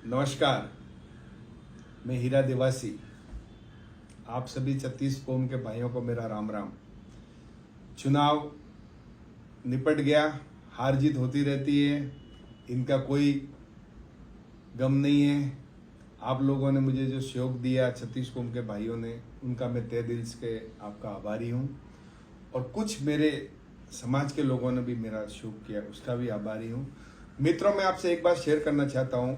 नमस्कार, मैं हीरा देवासी। आप सभी 36 कौम के भाइयों को मेरा राम राम। चुनाव निपट गया, हार जीत होती रहती है, इनका कोई गम नहीं है। आप लोगों ने मुझे जो सहयोग दिया 36 कौम के भाइयों ने, उनका मैं तहे दिल से आपका आभारी हूँ। और कुछ मेरे समाज के लोगों ने भी मेरा सहयोग किया, उसका भी आभारी हूँ। मित्रों, मैं आपसे एक बात शेयर करना चाहता हूँ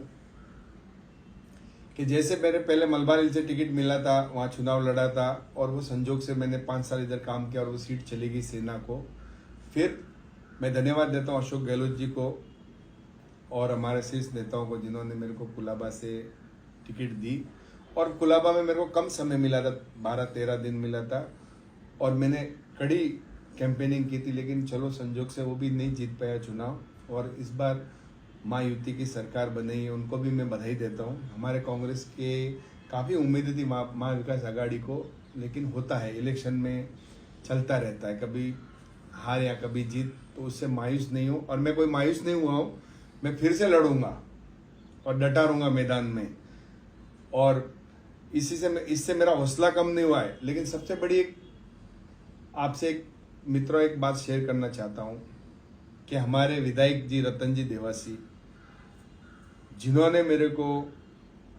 कि जैसे मेरे पहले मलबार हिल से टिकट मिला था, वहाँ चुनाव लड़ा था और वो संजोग से मैंने 5 साल इधर काम किया और वो सीट चली गई सेना को। फिर मैं धन्यवाद देता हूँ अशोक गहलोत जी को और हमारे शीर्ष नेताओं को, जिन्होंने मेरे को कुलाबा से टिकट दी। और कुलाबा में मेरे को कम समय मिला था, 12-13 दिन मिला था और मैंने कड़ी कैंपेनिंग की थी, लेकिन चलो संजोग से वो भी नहीं जीत पाया चुनाव। और इस बार महायुति की सरकार बनी है, उनको भी मैं बधाई देता हूँ। हमारे कांग्रेस के काफ़ी उम्मीद थी महाविकास आघाड़ी को, लेकिन होता है, इलेक्शन में चलता रहता है, कभी हार या कभी जीत, तो उससे मायूस नहीं हूँ। और मैं कोई मायूस नहीं हुआ हूँ, मैं फिर से लड़ूंगा और डटा रहूँगा मैदान में। और इससे मेरा हौसला कम नहीं हुआ है। लेकिन सबसे बड़ी आपसे मित्रों एक बात शेयर करना चाहता हूँ कि हमारे विधायक जी रतन जी देवासी, जिन्होंने मेरे को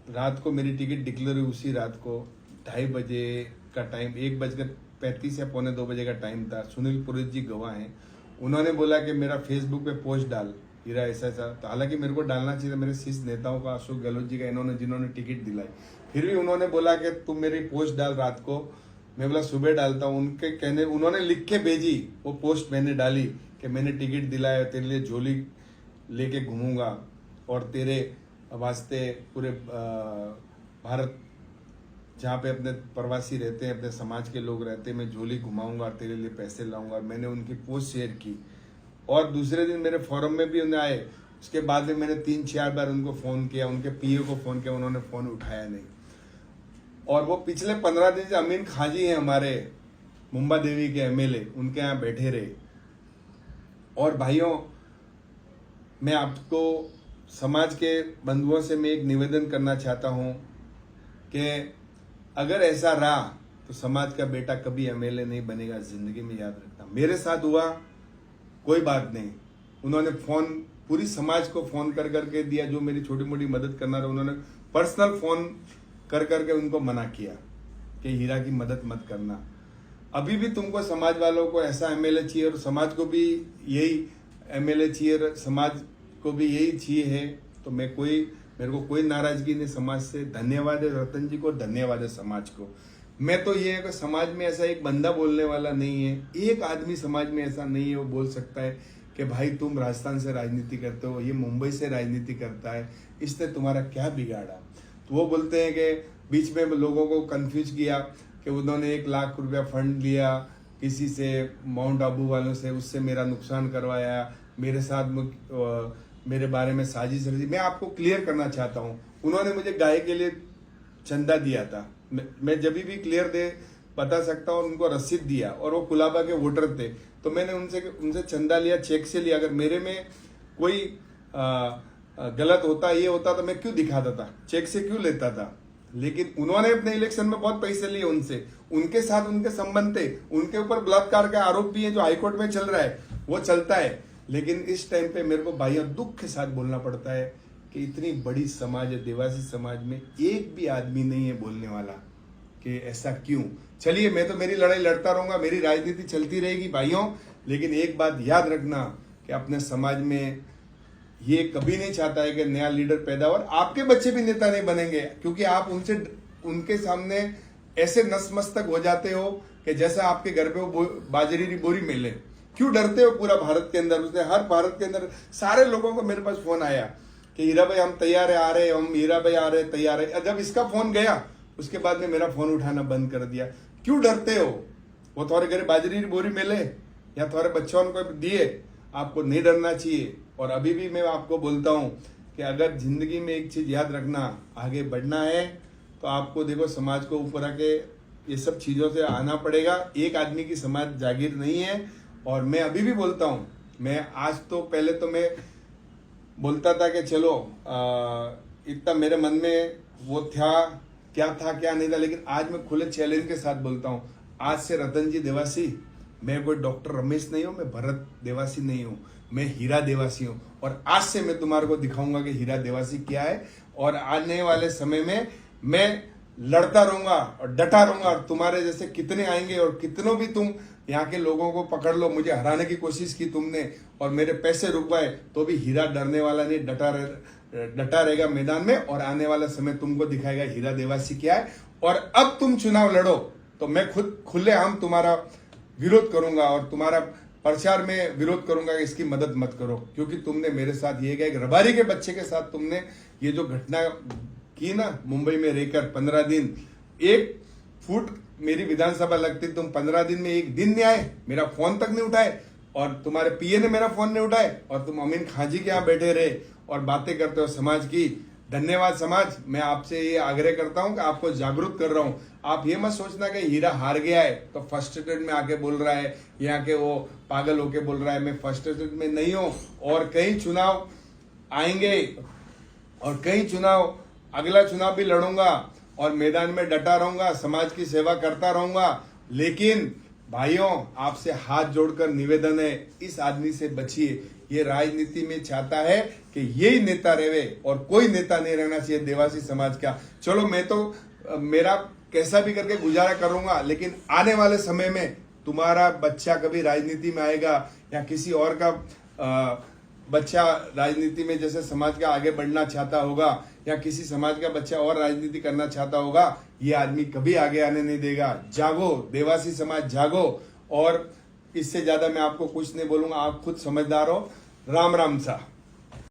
रात को मेरी टिकट डिक्लेयर हुई, उसी रात को 2:30 बजे का टाइम, 1:35 या 1:45 बजे का टाइम था। सुनील पुरोहित जी गवाह हैं, उन्होंने बोला कि मेरा फेसबुक पे पोस्ट डाल हीरा ऐसा। तो हालांकि मेरे को डालना चाहिए था, मेरे शीर्ष नेताओं का, अशोक गहलोत जी का, जिन्होंने टिकट दिलाई, फिर भी उन्होंने बोला कि तुम मेरी पोस्ट डाल रात को। मैं बोला सुबह डालता हूँ। उनके कहने, उन्होंने लिख के भेजी वो पोस्ट, मैंने डाली कि मैंने टिकट दिलाया, तेरे लिए झोली लेके घूमूंगा और तेरे वास्ते पूरे भारत जहाँ पे अपने प्रवासी रहते हैं, अपने समाज के लोग रहते हैं, मैं झोली घुमाऊंगा और तेरे लिए पैसे लाऊंगा। मैंने उनकी पोस्ट शेयर की और दूसरे दिन मेरे फोरम में भी उन्हें आए। उसके बाद में मैंने 3-4 बार उनको फ़ोन किया, उनके पीओ को फ़ोन किया, उन्होंने फ़ोन उठाया नहीं। और वो पिछले 15 दिन से अमीन खां जी हैं, हमारे मुंबा देवी के एमएलए, उनके यहाँ बैठे रहे। और भाइयों, मैं आपको समाज के बंधुओं से मैं एक निवेदन करना चाहता हूं कि अगर ऐसा रहा तो समाज का बेटा कभी एमएलए नहीं बनेगा, जिंदगी में याद रखना। मेरे साथ हुआ, कोई बात नहीं, उन्होंने फोन पूरी समाज को फोन कर करके दिया, जो मेरी छोटी मोटी मदद करना रहा, उन्होंने पर्सनल फोन कर करके उनको मना किया कि हीरा की मदद मत करना। अभी भी तुमको समाज वालों को ऐसा एमएलए चाहिए और समाज को भी यही एमएलए चाहिए, समाज को भी यही चाहिए है, तो मेरे को कोई नाराजगी नहीं समाज से। धन्यवाद है रतन जी को, धन्यवाद है समाज को। मैं तो ये है कि समाज में ऐसा एक बंदा बोलने वाला नहीं है, एक आदमी समाज में ऐसा नहीं है वो बोल सकता है कि भाई तुम राजस्थान से राजनीति करते हो, ये मुंबई से राजनीति करता है, इसने तुम्हारा क्या बिगाड़ा। तो वो बोलते हैं कि बीच में लोगों को कंफ्यूज किया कि उन्होंने 1 लाख रुपया फंड लिया किसी से, माउंट आबू वालों से, उससे मेरा नुकसान करवाया, मेरे साथ मेरे बारे में साजिश रची। मैं आपको क्लियर करना चाहता हूँ, उन्होंने मुझे गाय के लिए चंदा दिया था, मैं जब भी क्लियर बता सकता हूँ, उनको रसीद दिया, और वो कुलाबा के वोटर थे, तो मैंने उनसे चंदा लिया, चेक से लिया। अगर मेरे में कोई गलत होता, ये होता, तो मैं क्यों दिखाता था, चेक से क्यों लेता था। लेकिन उन्होंने अपने इलेक्शन में बहुत पैसे लिए उनसे, उनके साथ उनके संबंध थे, उनके ऊपर बलात्कार का आरोप भी है जो हाईकोर्ट में चल रहा है, वो चलता है। लेकिन इस टाइम पे मेरे को भाइयों दुख के साथ बोलना पड़ता है कि इतनी बड़ी समाज है, देवासी समाज में एक भी आदमी नहीं है बोलने वाला कि ऐसा क्यों। चलिए, मैं तो मेरी लड़ाई लड़ता रहूंगा, मेरी राजनीति चलती रहेगी भाइयों, लेकिन एक बात याद रखना कि अपने समाज में ये कभी नहीं चाहता है कि नया लीडर पैदा हो, और आपके बच्चे भी नेता नहीं बनेंगे, क्योंकि आप उनके सामने ऐसे नतमस्तक हो जाते हो कि जैसा आपके घर पे वो बाजरी की बोरी मिले। क्यों डरते हो पूरा भारत के अंदर? उसने हर भारत के अंदर सारे लोगों को मेरे पास फोन आया कि हीरा भाई हम तैयार है, आ रहे, हम हीरा भाई आ रहे, तैयार है। जब इसका फोन गया उसके बाद में मेरा फोन उठाना बंद कर दिया। क्यों डरते हो? वो थोड़े घर बाजरी की बोरी मिले या थोड़े बच्चों को दिए, आपको नहीं डरना चाहिए। और अभी भी मैं आपको बोलता हूं कि अगर जिंदगी में एक चीज याद रखना, आगे बढ़ना है तो आपको देखो समाज को ऊपर आके ये सब चीजों से आना पड़ेगा। एक आदमी की समाज जागीर नहीं है। और मैं अभी भी बोलता हूं, मैं आज तो पहले तो मैं बोलता था कि चलो इतना मेरे मन में वो था क्या नहीं था, लेकिन आज मैं खुले चैलेंज के साथ बोलता हूँ, आज से रतन जी देवासी, मैं कोई डॉक्टर रमेश नहीं हूँ, मैं भरत देवासी नहीं हूँ, मैं हीरा देवासी हूँ। और आज से मैं तुम्हारे को दिखाऊंगा कि हीरा देवासी क्या है। और आने वाले समय में मैं लड़ता रहूंगा और डटा रहूंगा, और तुम्हारे जैसे कितने आएंगे, और कितनों भी तुम यहाँ के लोगों को पकड़ लो, मुझे हराने की कोशिश की तुमने और मेरे पैसे रुकवाए, तो भी हीरा डरने वाला नहीं, डटा रहेगा मैदान में। और आने वाला समय तुमको दिखाएगा हीरा देवासी क्या है। और अब तुम चुनाव लड़ो तो मैं खुद खुलेआम तुम्हारा विरोध करूंगा और तुम्हारा प्रचार में विरोध करूंगा कि इसकी मदद मत करो, क्योंकि तुमने मेरे साथ ये एक रबारी के बच्चे के साथ तुमने ये जो घटना की ना, मुंबई में रहकर 15 दिन 1 फुट मेरी विधानसभा लगती, तुम 15 दिन में 1 दिन नहीं आए, मेरा फोन तक नहीं उठाए, और तुम्हारे पीए ने मेरा फोन नहीं उठाए, और तुम अमीन खान जी के यहाँ बैठे रहे और बातें करते हो समाज की। धन्यवाद समाज, मैं आपसे ये आग्रह करता हूं कि आपको जागरूक कर रहा हूं। आप ये मत सोचना कि हीरा हार गया है तो फर्स्ट स्टेट में आके बोल रहा है, यहाँ के वो पागल होके बोल रहा है। मैं फर्स्ट स्टेट में नहीं हूं, और कई चुनाव आएंगे और कई चुनाव, अगला चुनाव भी लड़ूंगा और मैदान में डटा रहूंगा, समाज की सेवा करता रहूंगा। लेकिन भाइयों, आपसे हाथ जोड़कर निवेदन है, इस आदमी से बचिए। ये राजनीति में चाहता है कि यही नेता रहे और कोई नेता नहीं रहना चाहिए देवासी समाज का। चलो, मैं तो मेरा कैसा भी करके गुजारा करूंगा, लेकिन आने वाले समय में तुम्हारा बच्चा कभी राजनीति में आएगा या किसी और का बच्चा राजनीति में जैसे समाज का आगे बढ़ना चाहता होगा, या किसी समाज का बच्चा और राजनीति करना चाहता होगा, ये आदमी कभी आगे आने नहीं देगा। जागो देवासी समाज, जागो। और इससे ज्यादा मैं आपको कुछ नहीं बोलूंगा, आप खुद समझदार हो। राम राम सा।